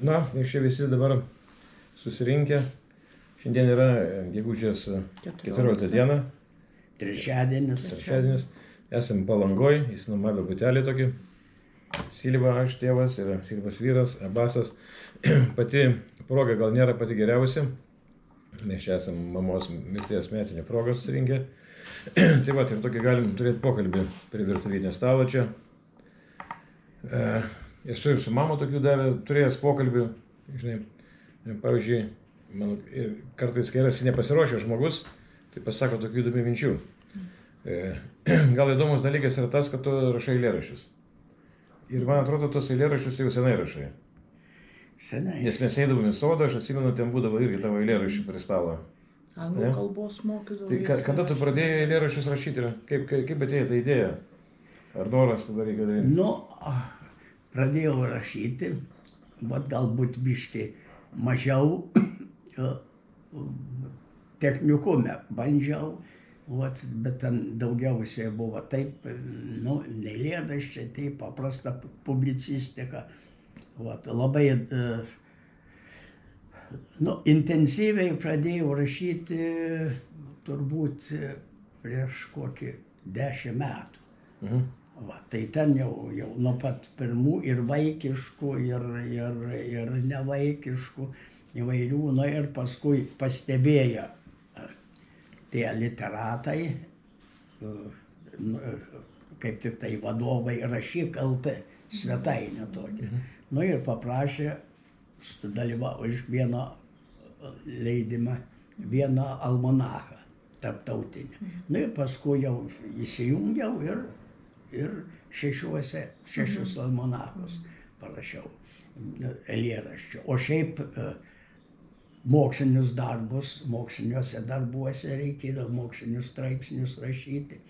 Na, ir čia visi dabar susirinkę. Šiandien yra gegužės 14 diena. Trečiadienis. Esam Palangoj, jis nuomavė butelį tokį. Silva, aš tėvas ir Silvas vyras, Abasas. Pati proga gal nėra pati geriausia. Mes čia esam mamos mirties metinė proga susirinkę. Tai va, ir tokį galim turėti pokalbį prie virtuvinio stalo čia. Esu ir su mama tokių turėjęs pokalbių. Žinai, pavyzdžiui, man kartais, kai esi nepasiruošęs žmogus, tai pasako tokių įdomių minčių. Gal įdomus dalykas yra tas, kad tu rašai eilėraščius. Ir man atrodo, tos eilėraščius tai jau senai rašai. Senai. Nes mes eidavom į sodą, aš atsimenu, ten būdavo irgi tavo eilėraščių prie stalo. Anglų kalbos mokydavau. Tai kada tu pradėjai eilėraščius rašyti? Kaip atėjo ta idėja? Ar noras tada reikia daryti? Nu, pradėjau rašyti, bet galbūt biškai mažiau technikume bandžiau, bet ten daugiausiai buvo taip, nu, eilėraščiai, taip paprasta publicistika. Labai intensyviai pradėjau rašyti turbūt prieš kokį 10 metų. Tai ten jau nuo pat pirmų ir vaikiškų, ir nevaikiškų įvairių, ir paskui pastebėjo tie literatai, kaip tik tai vadovai, Rašyk LT svetainę tokį. Ir paprašė dalyvauti iš vieno leidimą, vieną almanachą tarptautinį. Ir paskui jau įsijungiau ir šešius almanachus parašiau eilėraščių. O šiaip mokslinius darbus, moksliniuose darbuose reikėjo mokslinius straipsnius rašyti.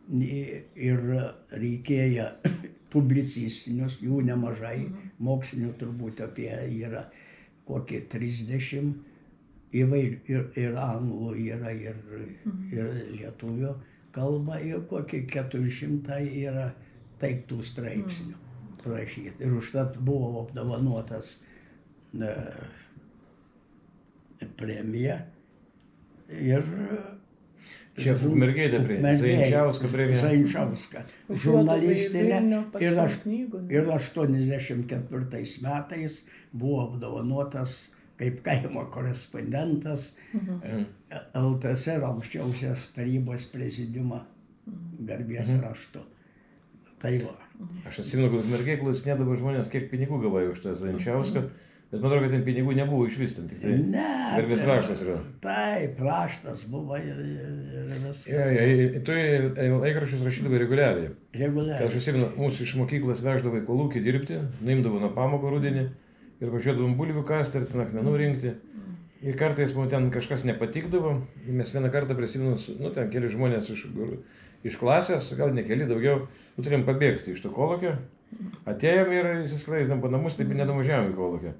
Ir reikėjo publicistinius, jų nemažai, mokslinių turbūt apie yra kokie 30, ir anglų yra, ir lietuvių kalba, ir kokie 400 yra taip tų straipsnių parašyti. Ir užtat buvau apdovanotas premija. Ir čia Ukmergėje premija, Zajančiauska premija. Zajančiauska, žurnalistinė. Ir 84 metais buvo apdovanotas kaip kaimo korespondentas LTSR aukščiausios tarybos prezidiumo garbės raštu. Tai va. Aš atsimenu, kad Ukmergėje klausinėdavo žmonės, kiek pinigų gavai už tą Zajančiauską. Bet man atrodo, kad ten pinigų nebuvo išvis, tik tai garbės raštas yra. Taip, raštas buvo ir viskas. Tu laikraščius rašydavai reguliariai. Reguliariai. Aš atsimenu, mūsų iš mokyklos veždavai kolūkį dirbti, nuimdavo nuo pamokų rudenį ir važiuodavom bulvių kasti ir ten akmenų rinkti. Ir kartais man ten kažkas nepatikdavo. Mes vieną kartą prisimenu, ten keli žmonės iš klasės, gal ne keli, daugiau, turėjom pabėgti iš to kolūkio. Atėjom ir įsiskraidėm po namus, taip ir nenuvažiavom į kolūkį.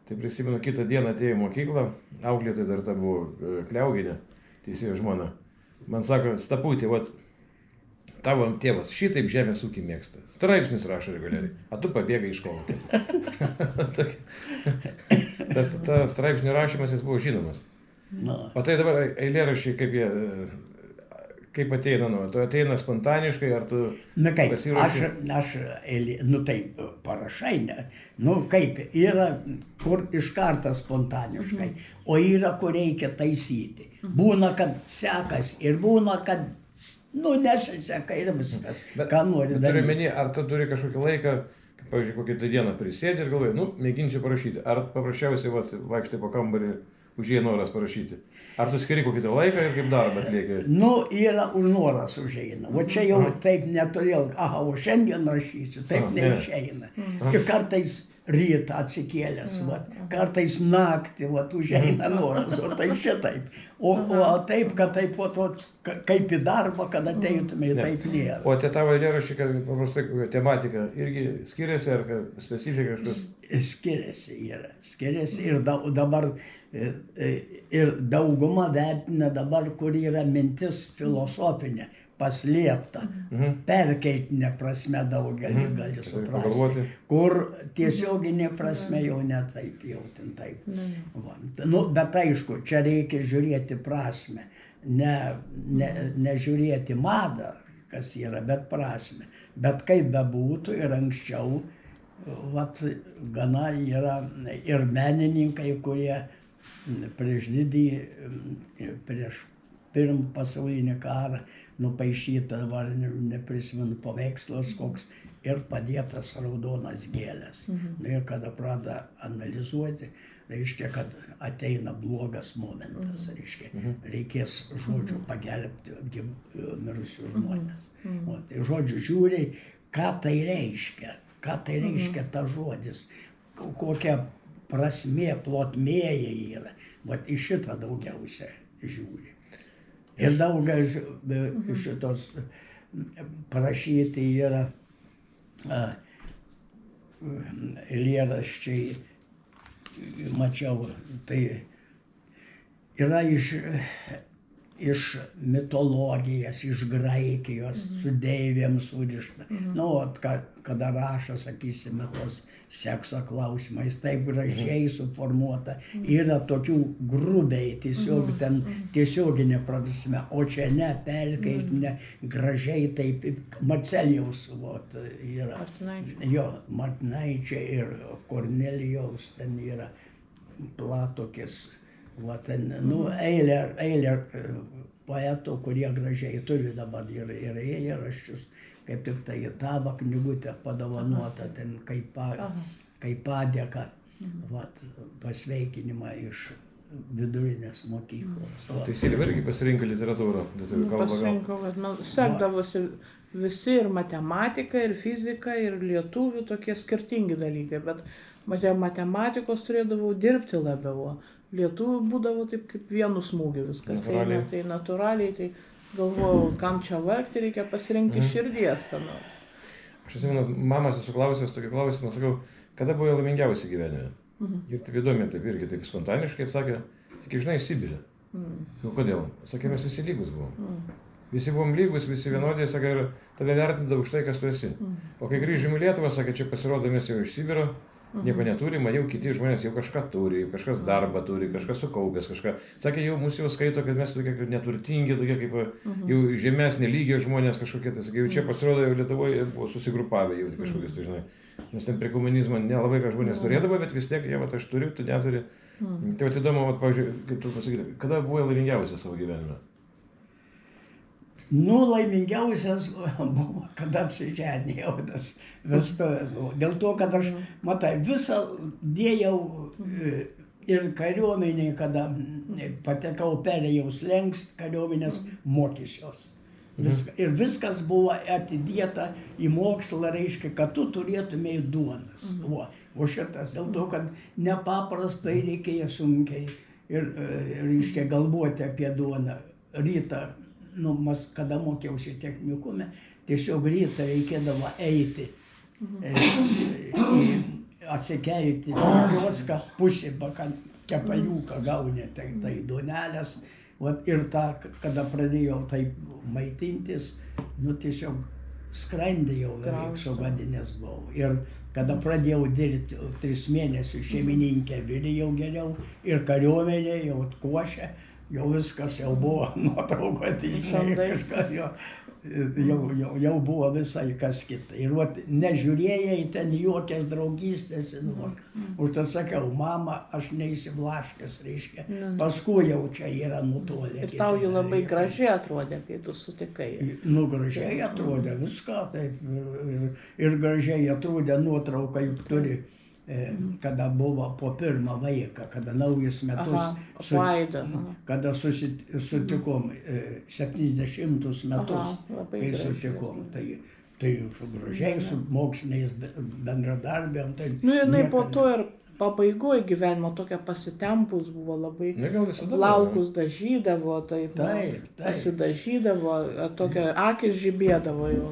Tai prisimenu, kitą dieną atėjau į mokyklą, auklėtoja dar ta buvo Kliaugienė, teisėjo žmona. Man sako, Staputė, tavo tėvas šitaip žemės ūkį mėgsta. Straipsnius rašo reguliariai, o tu pabėgai iš kolūkio. Tas straipsnių rašymas jis buvo žinomas. O tai dabar eilėraščiai kaip ateina, tu ateina spontaniškai, ar tu pasiruoši? Aš taip parašai, kaip yra, kur iš karto spontaniškai, o yra, kur reikia taisyti. Būna, kad sekas ir būna, kad nesiseka ir viskas, ką nori daryti. Turiu menį, ar tu turi kažkokį laiką, pavyzdžiui, kokią tai dieną prisėdi ir galvoji, mėginsiu parašyti, ar paprasčiausiai vaikštai po kambarį, užėjai noras parašyti. Ar tu skiri kokį laiką ir kaip darbą atlieki? Yra už noras užeina. O čia jau taip neturėjau, o šiandien rašysiu, taip neišeina. Ir kartais rytą atsikėlęs, kartais naktį užeina noras, o tai šitaip. O taip, kad taip, kaip į darbą, kad ateitumai, taip nėra. O tie tavo eilėraščiai, kad paprastai tematika irgi skiriasi, ar specifika kažkas? Skiriasi ir dabar ir dauguma vertina dabar, kur yra mintis filosofinė, paslėpta, perkeltinė prasme daugelį gali suprasti, pagalvoti. kur tiesioginė prasme jau ne taip, jau ten taip. Va. Nu, bet aišku, čia reikia žiūrėti prasme, ne žiūrėti madą, kas yra, bet prasme. Bet kaip bebūtų ir anksčiau, vat, gana yra ir menininkai, kurie prieš pirmą pasaulinį karą nupaišyta, dabar neprisimenu, paveikslas koks ir padėtas raudonas gėlės. Ir kada pradeda analizuoti, reiškia, kad ateina blogas momentas, reiškia, reikės žodžiu pagelbti mirusius žmonės. O tai žodžiu žiūri, ką tai reiškia tas žodis, kokia prasmė, plotmėje yra. Vat į šitą daugiausia žiūri. Ir daugia šitos parašyti yra eilėraščiai, mačiau, tai yra iš mitologijos, iš Graikijos, su deivėm surišta. Nu, kada rašo, sakysime, tos sekso klausimais, taip gražiai suformuota. Yra tokių grubiai, tiesiog ten tiesioginė prasme, o čia ne, perkeltinė, gražiai taip, Marcelijaus, yra. Jo, Martinaičio ir Kornelijaus, ten yra Platokis. Va, ten, nu, eilė poetų, kurie gražiai turi dabar ir eilėraščius, kaip tik tai tavo knygutė padovanota, ten kaip padėka, vat, pasveikinimą iš vidurinės mokyklos. Tai Silva irgi pasirinko literatūrą, lietuvių kalbą. Pasirinkau, kad man sekdavosi visi ir matematika, ir fizika, ir lietuvių tokie skirtingi dalykai, bet matematikos turėdavau dirbti labiau. Lietuvių būdavo taip kaip vienu smūgiu viskas. Eina, tai natūraliai, tai galvojau, kam čia vargti, reikia pasirinkti širdies ką nors. Aš atsimenu, mamas esu klausęs tokį klausimą, sakau, kada buvo laimingiausi gyvenime? Ir taip įdomi, taip irgi taip spontaniškai atsakė, tik žinai, Sibirė. Sakau, kodėl? Sakė, mes visi lygus buvom. Visi buvom lygus, visi vienodai, sakė, ir tave vertindavo už tai, kas tu esi. O kai grįžom į Lietuvą, sakė, čia pasirodo mes jau iš Sibiro, nieko neturi, man jau kiti žmonės jau kažką turi, kažkas darbą turi, kažkas sukaupęs, kažką. Sakė, jau mūsų jau skaito, kad mes tokie neturtingi, tokie kaip jau žemesnė lygio žmonės kažkokie, tai sakė, jau čia pasirodo jau Lietuvoje buvo susigrupavę jau kažkokius, tai žinai. Nes ten prie komunizmo nelabai ką žmonės turėdavo, bet vis tiek, jie, va, aš turiu, tu neturi. Tai va, įdomu, va, pavyzdžiui, kaip tu pasakyti, kada buvo laimingiausias savo gyvenime? Nu, laimingiausias buvo, kada apsiženėjau, tas vestuvės buvo. Dėl to, kad aš, matai, visą dėjau ir kariuomenėje, kada patekau, perėjau slenkstį kariuomenės, mokysiuos. Ir viskas buvo atidėta į mokslą, reiškia, kad tu turėtumėjai duonas. O šitas dėl to, kad nepaprastai reikėjo sunkiai ir, reiškia, galvoti apie duoną. Rytą, nu, kada mokiausi technikume, tiesiog rytą reikėdavo eiti, atsikelti į kioską, pusę kepaliuką gauni, tai duonelės. Ir tą, kada pradėjau taip maitintis, nu, tiesiog skrandį jau sugadinęs buvau. Ir kada pradėjau dirbti 3 mėnesius šeimininkė, vyriau geriau ir kariuomenė jau atkošė. Jau viskas jau buvo nuotraukoti, žinai, kažkas jau buvo visai kas kita. Ir nežiūrėjai ten jokias draugystės. Už tai sakiau, mama, aš neįsiblaškęs, reiškia. Paskui jau čia yra nutolę. Ir tau jų labai gražiai atrodė, kai tu sutikai. Nu, gražiai atrodė viską, taip. Ir gražiai atrodė nuotrauka, juk turi. Kada buvo po pirmą vaiką, kada naujus metus, kada sutikom 70 metus, kai sutikom, tai gražiai su moksliniais bendradarbėm. Nu, jinai po to ir pabaigoje gyvenimo tokia pasitempus buvo labai, plaukus dažydavo, taip, pasidažydavo, tokia akis žibėdavo jau,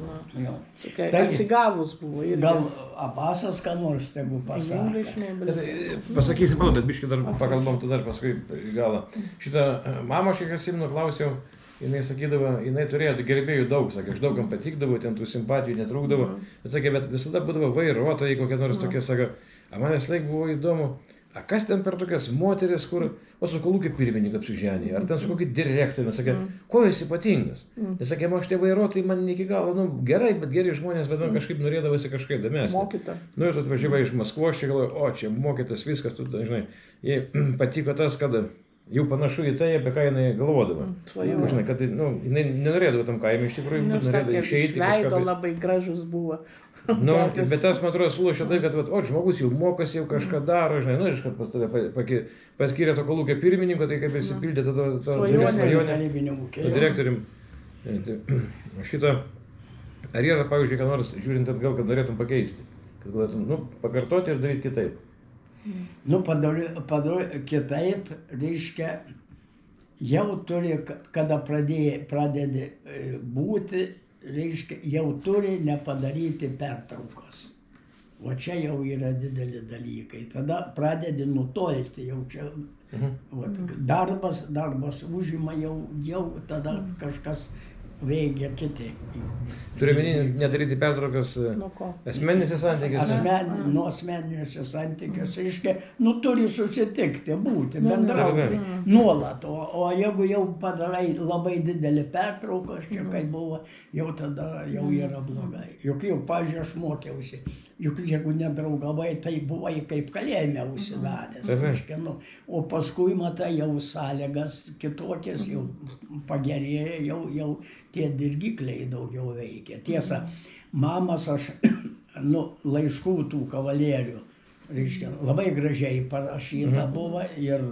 tokia atsigavus buvo. Gal Abasas ką nors tegu pasakė. Pasakysim, bet biškį dar pakalbam, tu dar paskui į galą. Šitą mamą aš kiek atsimenu klausiau, jinai sakydavo, jinai turėjo gerbėjų daug, sakė, aš daugam patikdavau, ten tų simpatijų netrūkdavo, bet sakė, bet visada būdavo vairuotojai, kokie nors tokie, sakė, man vis laik buvo įdomu, a kas ten per tokias moteris, kur, o su kolūkio pirmininkas apsiženė, ar ten su kokiu direktoriumi, sakė, kuo jis ypatingas? Jis sakė, man šitie vairuotojai man ne iki galo, nu gerai, bet geri žmonės, bet man kažkaip norėdavosi kažkaip įdomesnį. Mokyta. Nu ir tu atvažiavai iš Maskvos, čia galvoju, o čia mokytas viskas, tu, žinai, jai patiko tas, kad jau panašu į tai, apie ką jinai galvodavo. Žinai, kad nu, jinai nenorėdavo tam kaime, iš tikrųjų, bet norėdavo išeiti. Veido labai gražus buvo. Nu, bet tas, man atrodo, sulūšė tai, kad, o, žmogus jau mokosi, jau kažką daro, žinai, nu, iškart pas tave paskyrė to kolūkio pirmininko, tai kaip įsipildė to svajonę direktorium. Šitą, ar yra, pavyzdžiui, ką nors, žiūrint atgal, kad norėtum pakeisti, kad galėtum, nu, pakartoti ir daryti kitaip. Nu, padaryti kitaip, reiškia, jau turi, kada pradedi būti, reiškia, jau turi nepadaryti pertraukos. O čia jau yra dideli dalykai. Tada pradedi nutolti, jau čia darbas užima, jau tada kažkas veikia kiti. Turiu menį nedaryti pertraukas asmeninėse santykiuose? Nuo asmeniniuose santykiuose, reiškia, nu turi susitikti, būti, bendrauti nuolat. O jeigu jau padarai labai didelį pertrauką, čia kaip buvo, jau tada jau yra blogai. Juk jau, pavyzdžiui, aš mokiausi, juk jeigu nedraugavai, tai buvai kaip kalėjime užsidaręs. Reiškia, nu, o paskui matai jau sąlygas kitokias, jau pagerėja, jau tie dirgikliai daugiau veikia. Tiesa, mamas aš, nu, laiškų tų kavalerių, reiškia, labai gražiai parašyta buvo ir